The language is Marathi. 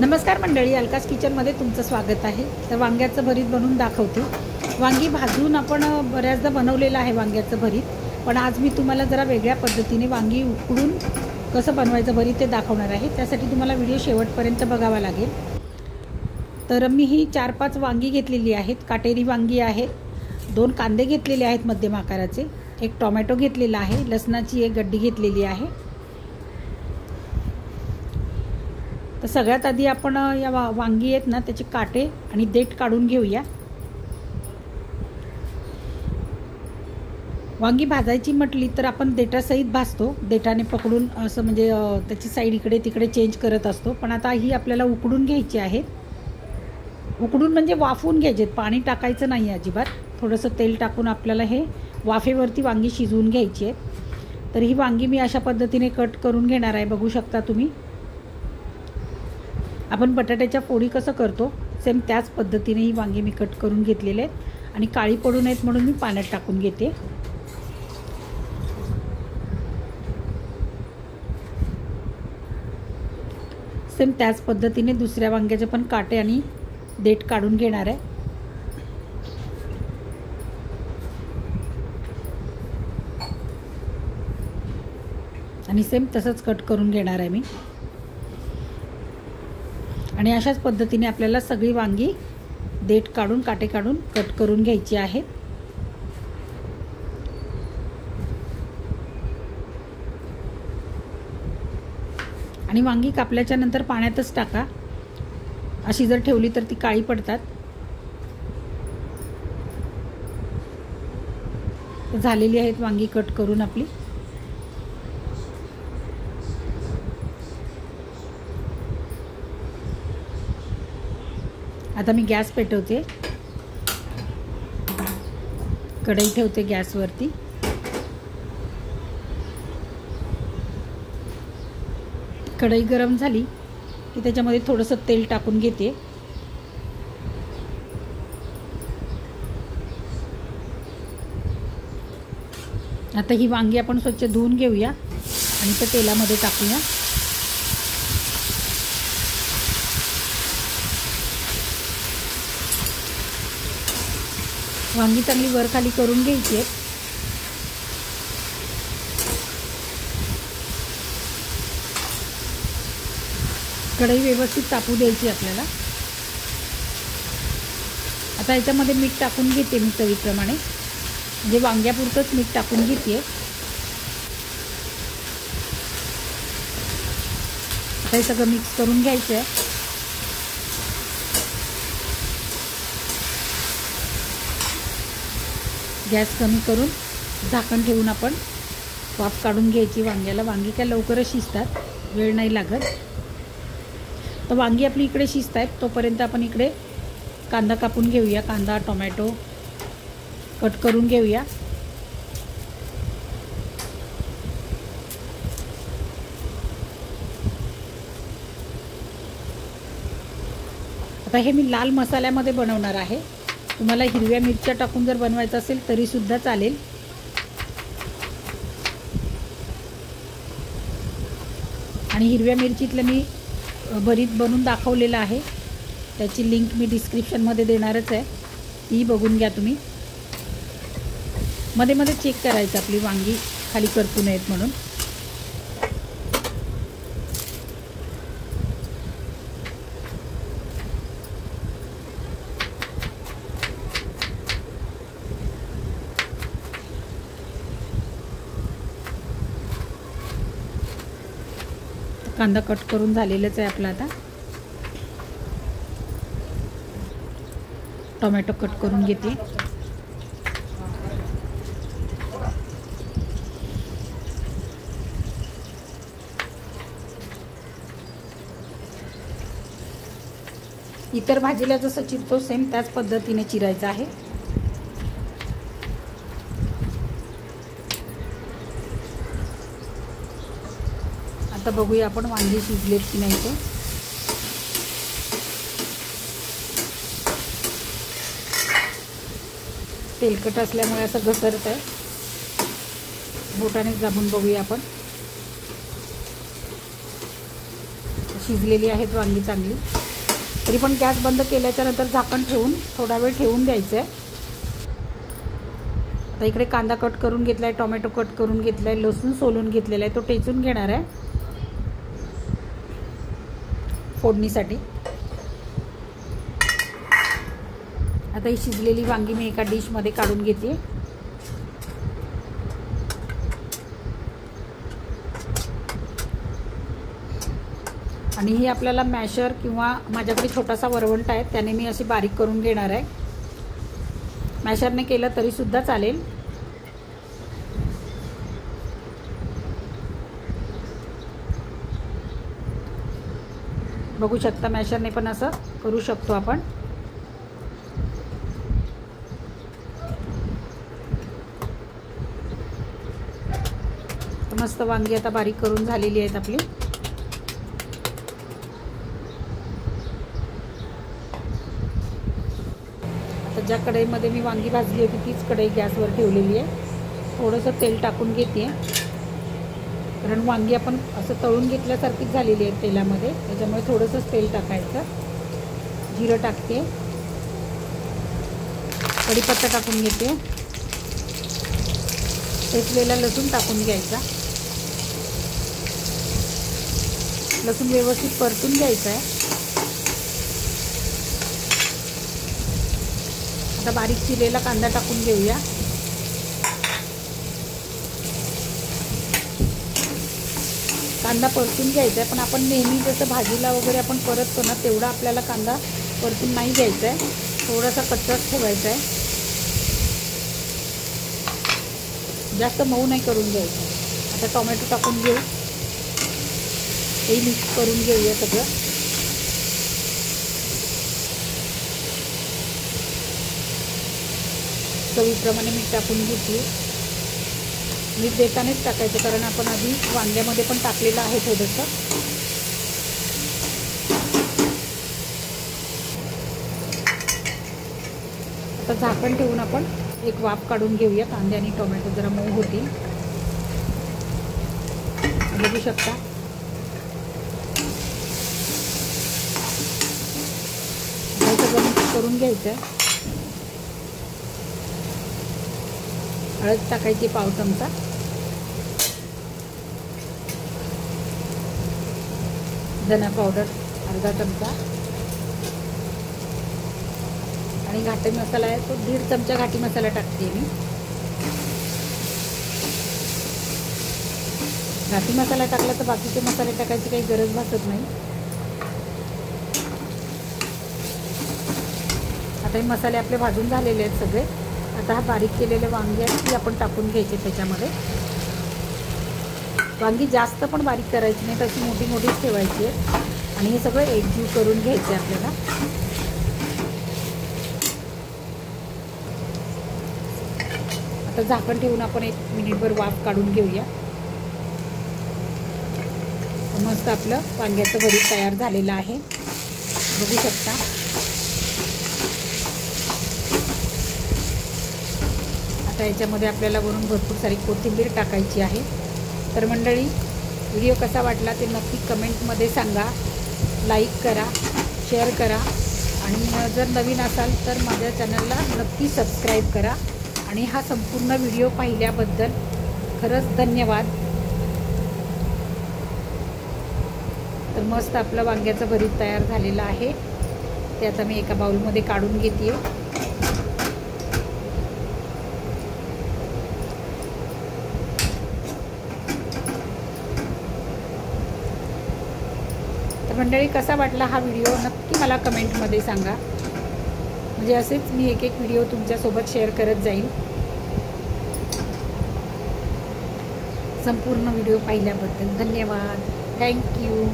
नमस्कार मंडळी, अलकास किचनमध्ये तुमचं स्वागत आहे। तर वांग्याचं भरीत बनवून दाखवते। वांगी भाजून आपण बऱ्याचदा बनवलेलं आहे वांग्याचं भरीत, पण आज मी तुम्हाला जरा वेगळ्या पद्धतीने वांगी उकडून कसं बनवायचं भरीत ते दाखवणार आहे। त्यासाठी तुम्हाला व्हिडिओ शेवटपर्यंत बघावा लागेल। तर मी ही 4-5 वांगी घेतलेली आहेत, काटेरी वांगी आहेत, 2 कांदे घेतलेले आहेत मध्यम आकाराचे, एक टोमॅटो घेतलेला आहे, लसणाची एक गड्डी घेतलेली आहे। तर सगळ्यात आधी आपण या वांगी आहेत ना त्याचे काटे आणि देठ काढून घेऊया। वांगी भाजायची म्हटली तर आपण देठासहित भाजतो, देठाने पकडून असं म्हणजे त्याची साईड इकडे तिकडे चेंज करत असतो। पण आता ही आपल्याला उकडून घ्यायची आहे। उकडून म्हणजे वाफवून घ्यायचे, पाणी टाकायचं नाही अजिबात। थोडंसं तेल टाकून आपल्याला हे वाफेवरती वांगी शिजवून घ्यायची आहेत। तर ही वांगी मी अशा पद्धतीने कट करून घेणार आहे, बघू शकता तुम्ही। आपण बटाट्याच्या फोडी कसं करतो सेम त्याच पद्धतीने ही वांगी मी कट करून घेतलेले आहेत आणि काळी पडू नयेत म्हणून मी पाण्यात टाकून घेते। सेम त्याच पद्धतीने दुसऱ्या वांग्याचे पण काटे आणि देठ काढून घेणार आहे। आणि सेम तसंच कट करून घेणार आहे मी। आणि अशाच पद्धतीने आपल्याला सगळी वांगी देठ काढून काटे काढून कट करून घ्यायची आहेत। आणि वांगी कापल्याच्या नंतर पाण्यातच टाका, अशी जर ठेवली तर ती काळी पडतात। झालेली आहेत वांगी कट करून आपली। आता मी गॅस पेटवते, कढई ठेवते गॅसवरती। कढई गरम झाली की त्याच्यामध्ये थोडंसं तेल टाकून घेते। आता ही वांगी आपण स्वच्छ धुवून घेऊया आणि त्या तेलामध्ये टाकूया। वांगी चांगली वर खाली करून घ्यायची आहेत। कढई व्यवस्थित तापू द्यायची आपल्याला। आता याच्यामध्ये मीठ टाकून घेते मी चवीप्रमाणे, म्हणजे वांग्यापुरतंच मीठ टाकून घेते। आता हे सगळं मिक्स करून घ्यायचं आहे। गॅस कमी करून झाकण ठेवून आपण वाफ काढून घ्यायची वांग्याला। वांगी काय लवकरच शिजतात, वेळ नाही लागत। तर वांगी आपली इकडे शिजत आहेत, तोपर्यंत आपण इकडे कांदा कापून घेऊया। कांदा टोमॅटो कट करून घेऊया। आता हे मी लाल मसाल्यामध्ये बनवणार आहे। तुम्हाला हिरव्या मिरच्या टाकून जर बनवायचं असेल तरी सुद्धा चालेल। आणि हिरव्या मिरचीतलं मी भरीत बनवून दाखवलेलं आहे, त्याची लिंक मी डिस्क्रिप्शनमध्ये देणारच आहे, ती बघून घ्या तुम्ही। मध्ये मध्ये चेक करायचं आपली वांगी खाली करपू नयेत म्हणून। कांदा कट करून झालेलाच आहे आपला। आता टोमॅटो कट करून घेते। इतर भाजीला जसं चिरतो सेम त्याच पद्धतीने चिरायचं आहे। आता बघूया आपण वांगी शिजलेत की नाही ते। तेलकट असल्यामुळे असं घसरत आहे, बोटाने दाबून बघूया आपण। शिजलेली आहेत वांगी चांगली. तरी पण गॅस बंद केल्याच्या नंतर झाकण ठेवून थोडा वेळ ठेवून द्यायचं आहे. आता इकडे कांदा कट करून घेतला आहे, टोमॅटो कट करून घेतला आहे, लसूण सोलून घेतलेला आहे, तो टेचून घेणार आहे फोडणीसाठी. आता ही शिजलेली वांगी मी एका डिशमध्ये काढून घेते. आणि ही आपल्याला मॅशर किंवा माझ्याकडे छोटासा वरवंटा आहे त्याने मी अशी बारीक करून घेणार आहे. मॅशरने केलं तरी सुद्धा चालेल. बघू शकता मॅशरने पण असं करू शकतो आपण. मस्त वांगी आता बारीक करून झालेली आहेत आपली. आता ज्या कढईमध्ये मी वांगी भाजली होती तीच कढई गॅसवर ठेवलेली आहे. थोडंसं तेल टाकून घेते कारण वांगी आपण असं तळून घेतल्यासारखीच झालेली आहे तेलामध्ये, त्याच्यामुळे थोडंसंच तेल टाकायचं. जिरं टाकते, कढीपत्ता टाकून घेते, ठेचलेला लसूण टाकून घ्यायचा. लसूण व्यवस्थित परतून घ्यायचा आहे. आता बारीक चिरलेला कांदा टाकून घेऊया. कांदा परतून घ्यायचा आहे, पण आपण नेहमी जसं भाजीला वगैरे आपण परततो ना तेवढा आपल्याला कांदा परतून नाही घ्यायचा आहे, थोडासा कच्चाच ठेवायचा आहे. जास्त मऊ नाही करून घ्यायचं. आता टोमॅटो टाकून घेऊ, हे मिक्स करून घेऊया सगळं. चवीप्रमाणे मीठ टाकून घेतली. मीठ देतानाच टाकायचं कारण आपण आधी वांग्यामध्ये पण टाकलेलं आहे थोडंसं. आता झाकण ठेवून आपण एक वाफ काढून घेऊया. कांदे आणि टोमॅटो जरा मऊ होतील. बघू शकता हे सगळं मिक्स करून घ्यायचं आहे. हळद टाकायची पाव चमचा, धना पावडर अर्धा चमचा आणि घाटी मसाला आहे तो 1.5 चमचा घाटी मसाला टाकते मी. घाटी मसाला टाकला तर बाकीचे मसाले टाकायची काही गरज भासत नाही. आता हे मसाले आपले भाजून झालेले आहेत सगळे. आता हा बारीक केलेले वांगे आहेत ती आपण टाकून घ्यायचे त्याच्यामध्ये. वांगी जास्त पण बारीक करायची नाही, तशी मोठी मोठीच ठेवायची आहे आणि हे सगळं एकजीव करून घ्यायचं आहे आपल्याला. आता झाकण ठेवून आपण 1 मिनिटभर वाफ काढून घेऊया. मस्त आपलं वांग्याचं भरीत तयार झालेलं आहे, बघू शकता. आता याच्यामध्ये आपल्याला वरून भरपूर सारी कोथिंबीर टाकायची आहे. तर मंडळी, व्हिडिओ कसा वाटला ते नक्की कमेंटमध्ये सांगा. लाईक करा, शेअर करा आणि जर नवीन असाल तर माझ्या चॅनलला नक्की सबस्क्राईब करा. आणि हा संपूर्ण व्हिडिओ पाहिल्याबद्दल खरंच धन्यवाद. तर मस्त आपलं वांग्याचं भरीत तयार झालेलं आहे. ते आता मी एका बाउलमध्ये काढून घेते. तर मंडळी, कसा वाटला हा व्हिडिओ नक्की मला कमेंटमध्ये सांगा. म्हणजे असेच मी एक एक व्हिडिओ तुमच्यासोबत शेअर करत जाईल. संपूर्ण व्हिडिओ पाहिल्याबद्दल धन्यवाद. थँक्यू.